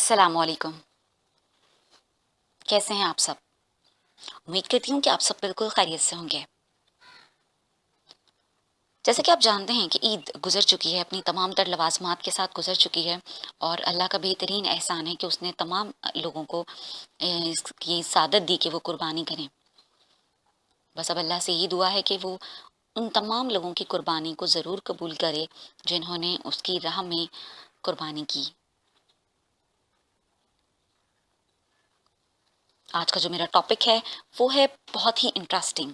अस्सलाम वालेकुम। कैसे हैं आप सब? उम्मीद करती हूँ कि आप सब बिल्कुल खैरियत से होंगे। जैसे कि आप जानते हैं कि ईद गुज़र चुकी है, अपनी तमाम तर लवाज़मात के साथ गुज़र चुकी है और अल्लाह का बेहतरीन एहसान है कि उसने तमाम लोगों को इसकी सादत दी कि वो कुर्बानी करें। बस अब अल्लाह से यही दुआ है कि वो उन तमाम लोगों की कुर्बानी को ज़रूर कबूल करे जिन्होंने उसकी राह में कुर्बानी की। आज का जो मेरा टॉपिक है वो है बहुत ही इंटरेस्टिंग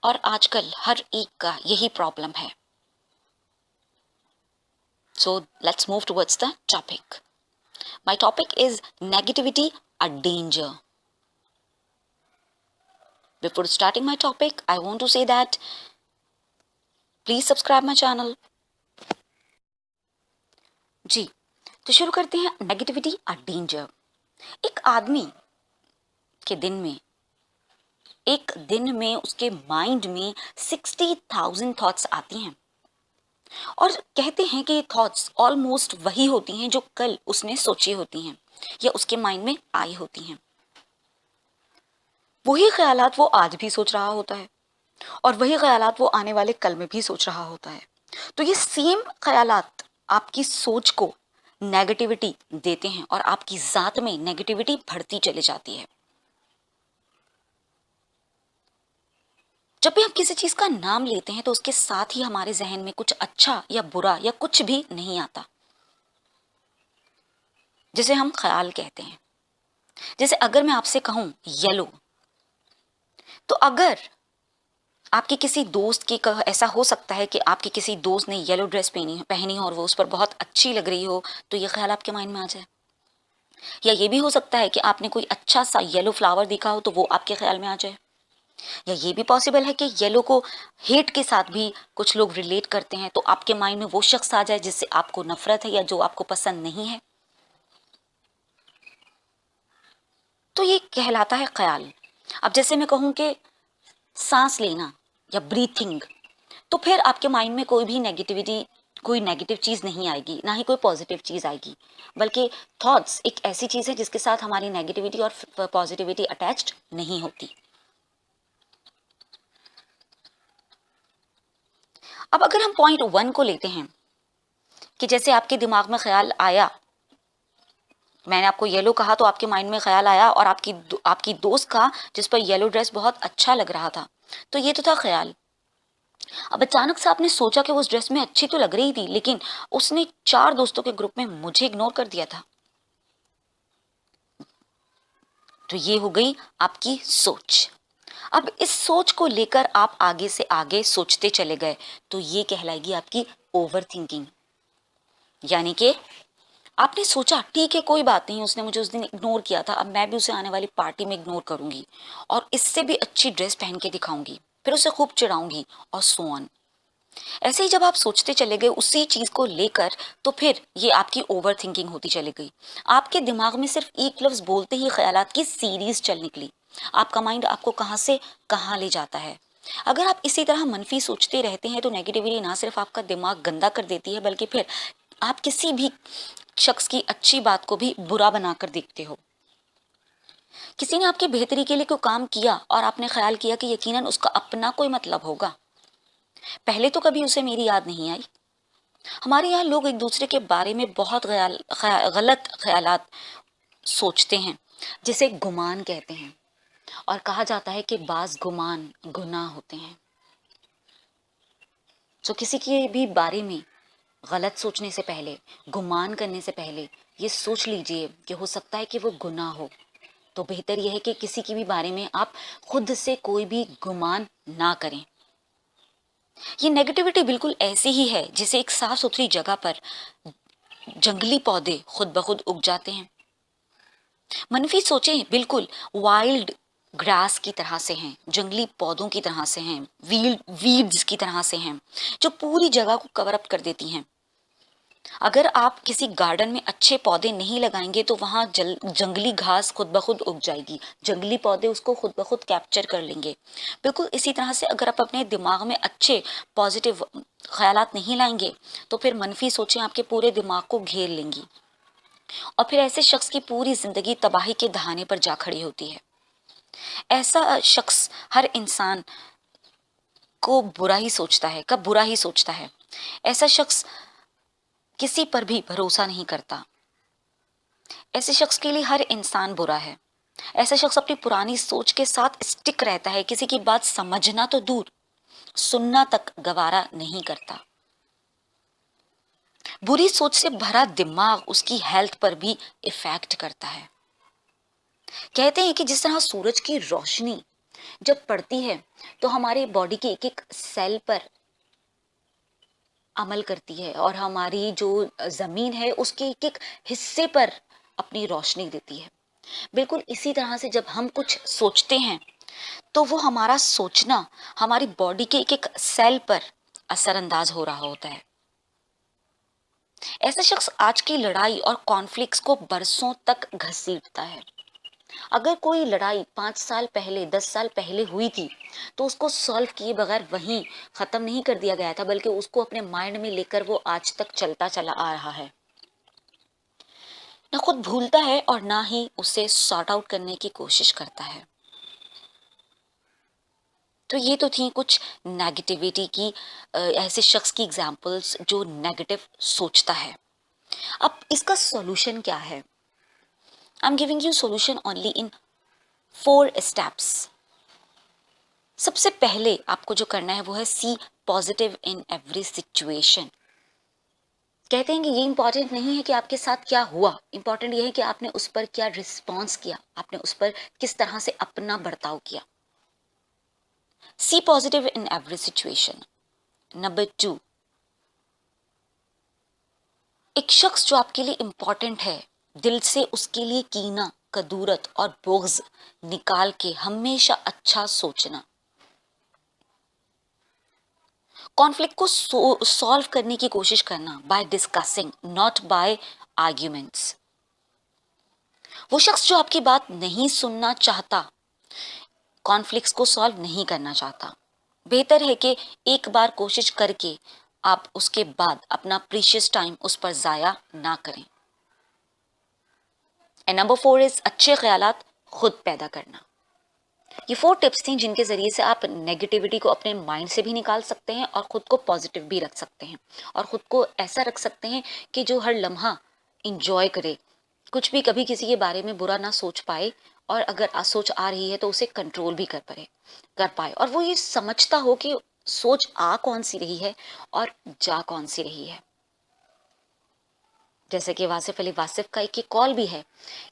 और आजकल हर एक का यही प्रॉब्लम है। So let's move towards the topic. My topic is negativity a danger. Before starting my topic, I want to say that please subscribe my channel. जी, तो शुरू करते हैं नेगेटिविटी अ डेंजर। एक आदमी के दिन में एक दिन में उसके माइंड में 60,000 थॉट्स आती हैं और कहते हैं कि ये थॉट्स ऑलमोस्ट वही होती हैं जो कल उसने सोची होती हैं या उसके माइंड में आई होती हैं। वही ख्यालात वो आज भी सोच रहा होता है और वही ख्यालात वो आने वाले कल में भी सोच रहा होता है। तो ये सेम ख्यालात आपकी सोच को नेगेटिविटी देते हैं और आपकी ज़ात में नेगेटिविटी बढ़ती चली जाती है। जब भी हम किसी चीज़ का नाम लेते हैं तो उसके साथ ही हमारे जहन में कुछ अच्छा या बुरा या कुछ भी नहीं आता, जिसे हम ख्याल कहते हैं। जैसे अगर मैं आपसे कहूं येलो, तो अगर आपके किसी दोस्त की ऐसा हो सकता है कि आपके किसी दोस्त ने येलो ड्रेस पहनी हो और वो उस पर बहुत अच्छी लग रही हो, तो ये ख्याल आपके माइंड में आ जाए। या ये भी हो सकता है कि आपने कोई अच्छा सा येलो फ्लावर देखा हो तो वो आपके ख्याल में आ जाए। या ये भी पॉसिबल है कि येलो को हेट के साथ भी कुछ लोग रिलेट करते हैं, तो आपके माइंड में वो शख्स आ जाए जिससे आपको नफरत है या जो आपको पसंद नहीं है। तो ये कहलाता है ख्याल। अब जैसे मैं कहूँ कि सांस लेना या ब्रीथिंग, तो फिर आपके माइंड में कोई नेगेटिव चीज़ नहीं आएगी, ना ही कोई पॉजिटिव चीज़ आएगी, बल्कि थॉट्स एक ऐसी चीज़ है जिसके साथ हमारी नेगेटिविटी और पॉजिटिविटी अटैच्ड नहीं होती। अब अगर हम पॉइंट 1 को लेते हैं कि जैसे आपके दिमाग में ख्याल आया, मैंने आपको येलो कहा तो आपके माइंड में ख्याल आया और आपकी दोस्त का जिस पर येलो ड्रेस बहुत अच्छा लग रहा था, तो ये तो था ख्याल। अब अचानक से आपने सोचा कि वो उस ड्रेस में अच्छी तो लग रही थी, लेकिन उसने 4 दोस्तों के ग्रुप में मुझे इग्नोर कर दिया था। तो ये हो गई आपकी सोच। अब इस सोच को लेकर आप आगे से आगे सोचते चले गए, तो ये कहलाएगी आपकी ओवर थिंकिंग। यानी कि आपने सोचा ठीक है कोई बात नहीं, उसने मुझे उस दिन इग्नोर किया था, अब मैं भी उसे आने वाली पार्टी में इग्नोर करूंगी और इससे भी अच्छी ड्रेस पहन के दिखाऊंगी, फिर उसे खूब चिढ़ाऊंगी और सो ऑन। ऐसे ही जब आप सोचते चले गए उसी चीज को लेकर, तो फिर ये आपकी ओवर थिंकिंग होती चली गई। आपके दिमाग में सिर्फ एक लफ्ज बोलते ही ख्यालात की सीरीज चल निकली। आपका माइंड आपको कहाँ से कहाँ ले जाता है। अगर आप इसी तरह मनफी सोचते रहते हैं तो नेगेटिविटी ना सिर्फ आपका दिमाग गंदा कर देती है, बल्कि फिर आप किसी भी शख्स की अच्छी बात को भी बुरा बनाकर देखते हो। किसी ने आपकी बेहतरी के लिए कोई काम किया और आपने ख्याल किया कि यकीनन उसका अपना कोई मतलब होगा, पहले तो कभी उसे मेरी याद नहीं आई। हमारे यहाँ लोग एक दूसरे के बारे में बहुत गलत ख्यालात सोचते हैं, जिसे गुमान कहते हैं, और कहा जाता है कि बाज गुमान गुनाह होते हैं। तो किसी के भी बारे में गलत सोचने से पहले, गुमान करने से पहले ये सोच लीजिए कि हो सकता है कि वो गुनाह हो। तो बेहतर यह है कि किसी के भी बारे में आप खुद से कोई भी गुमान ना करें। ये नेगेटिविटी बिल्कुल ऐसी ही है जिसे एक साफ सुथरी जगह पर जंगली पौधे खुद ब खुद उग जाते हैं। मनफी सोचें बिल्कुल वाइल्ड ग्रास की तरह से हैं, जंगली पौधों की तरह से हैं, वीड्स की तरह से हैं, जो पूरी जगह को कवर अप कर देती हैं। अगर आप किसी गार्डन में अच्छे पौधे नहीं लगाएंगे तो वहां जंगली घास खुद ब खुद उग जाएगी, जंगली पौधे उसको खुद ब खुद कैप्चर कर लेंगे। बिल्कुल इसी तरह से अगर आप अपने दिमाग में अच्छे पॉजिटिव ख्यालात नहीं लाएंगे तो फिर मनफी सोचें आपके पूरे दिमाग को घेर लेंगी। और फिर ऐसे शख्स की पूरी जिंदगी तबाही के दहाने पर जा खड़ी होती है। ऐसा शख्स हर इंसान को बुरा ही सोचता है, कब बुरा ही सोचता है। ऐसा शख्स किसी पर भी भरोसा नहीं करता। ऐसे शख्स के लिए हर इंसान बुरा है। ऐसा शख्स अपनी पुरानी सोच के साथ स्टिक रहता है, किसी की बात समझना तो दूर, सुनना तक गवारा नहीं करता। बुरी सोच से भरा दिमाग उसकी हेल्थ पर भी इफेक्ट करता है। कहते हैं कि जिस तरह सूरज की रोशनी जब पड़ती है तो हमारे बॉडी के एक एक सेल पर अमल करती है और हमारी जो जमीन है उसके एक एक हिस्से पर अपनी रोशनी देती है। बिल्कुल इसी तरह से जब हम कुछ सोचते हैं तो वो हमारा सोचना हमारी बॉडी के एक एक सेल पर असरअंदाज हो रहा होता है। ऐसा शख्स आज की लड़ाई और कॉन्फ्लिक्ट्स को बरसों तक घसीटता है। अगर कोई लड़ाई 5 साल पहले 10 साल पहले हुई थी तो उसको सॉल्व किए बगैर वहीं खत्म नहीं कर दिया गया था, बल्कि उसको अपने माइंड में लेकर वो आज तक चलता चला आ रहा है। ना खुद भूलता है और ना ही उसे सॉर्ट आउट करने की कोशिश करता है। तो ये तो थी कुछ नेगेटिविटी की ऐसे शख्स की एग्जांपल्स जो नेगेटिव सोचता है। अब इसका सॉल्यूशन क्या है? I am giving you solution only in 4 steps. सबसे पहले आपको जो करना है वो है सी पॉजिटिव इन एवरी सिचुएशन। कहते हैं कि ये इंपॉर्टेंट नहीं है कि आपके साथ क्या हुआ, इंपॉर्टेंट ये है कि आपने उस पर क्या रिस्पॉन्स किया, आपने उस पर किस तरह से अपना बर्ताव किया। See positive in every situation. Number 2, एक शख्स जो आपके लिए इंपॉर्टेंट है, दिल से उसके लिए कीना, कदूरत और बोग्ज निकाल के हमेशा अच्छा सोचना। कॉन्फ्लिक्ट को सॉल्व करने की कोशिश करना by discussing, not by arguments. वो शख्स जो आपकी बात नहीं सुनना चाहता, कॉन्फ्लिक्ट्स को सॉल्व नहीं करना चाहता, बेहतर है कि एक बार कोशिश करके आप उसके बाद अपना प्रीशियस टाइम उस पर जाया ना करें। एंड नंबर 4 इज अच्छे ख्यालात खुद पैदा करना। ये 4 टिप्स थी जिनके जरिए से आप नेगेटिविटी को अपने माइंड से भी निकाल सकते हैं और खुद को पॉजिटिव भी रख सकते हैं और खुद को ऐसा रख सकते हैं कि जो हर लम्हा इंजॉय करे, कुछ भी कभी किसी के बारे में बुरा ना सोच पाए, और अगर सोच आ रही है तो उसे कंट्रोल भी कर पाए और वो ये समझता हो कि सोच आ कौन सी रही है और जा कौन सी रही है। जैसे कि वासिफ अली वासिफ का एक कॉल भी है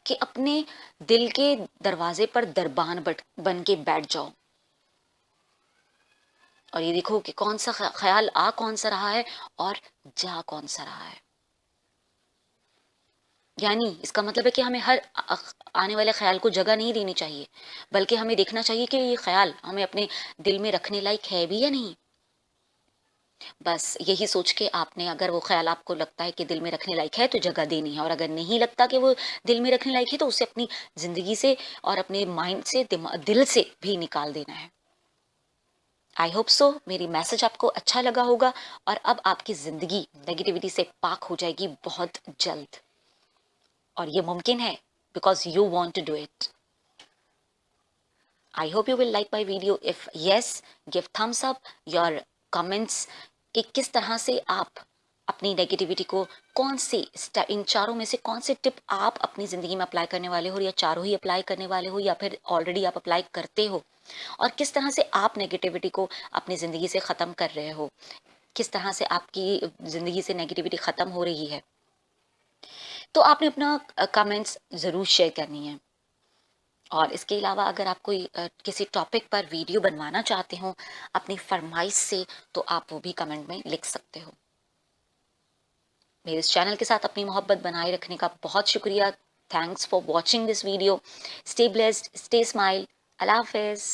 कि अपने दिल के दरवाजे पर दरबान बन के बैठ जाओ और ये देखो कि कौन सा ख्याल आ कौन सा रहा है और जा कौन सा रहा है। यानी इसका मतलब है कि हमें हर आने वाले ख्याल को जगह नहीं देनी चाहिए, बल्कि हमें देखना चाहिए कि ये ख्याल हमें अपने दिल में रखने लायक है भी या नहीं। बस यही सोच के आपने, अगर वो ख्याल आपको लगता है कि दिल में रखने लायक है तो जगह देनी है, और अगर नहीं लगता कि वो दिल में रखने लायक है तो उसे अपनी जिंदगी से और अपने माइंड से, दिल से भी निकाल देना है। आई होप सो मेरी मैसेज आपको अच्छा लगा होगा और अब आपकी जिंदगी नेगेटिविटी से पाक हो जाएगी बहुत जल्द, और ये मुमकिन है because you want to do it. I hope you will like my video. If yes, give thumbs up, your comments कि किस तरह से आप अपनी नेगेटिविटी को कौन से इन चारों में से कौन से टिप आप अपनी ज़िंदगी में अप्लाई करने वाले हो, या चारों ही अप्लाई करने वाले हो, या फिर ऑलरेडी आप अप्लाई करते हो, और किस तरह से आप नेगेटिविटी को अपनी ज़िंदगी से ख़त्म कर रहे हो, किस तरह से आपकी ज़िंदगी से नेगेटिविटी ख़त्म हो रही है। तो आपने अपना कमेंट्स ज़रूर शेयर करनी है। और इसके अलावा अगर आप कोई किसी टॉपिक पर वीडियो बनवाना चाहते हो अपनी फरमाइश से, तो आप वो भी कमेंट में लिख सकते हो। मेरे इस चैनल के साथ अपनी मोहब्बत बनाए रखने का बहुत शुक्रिया। Thanks for watching this video. Stay blessed, stay smile. Allah हाफिज़।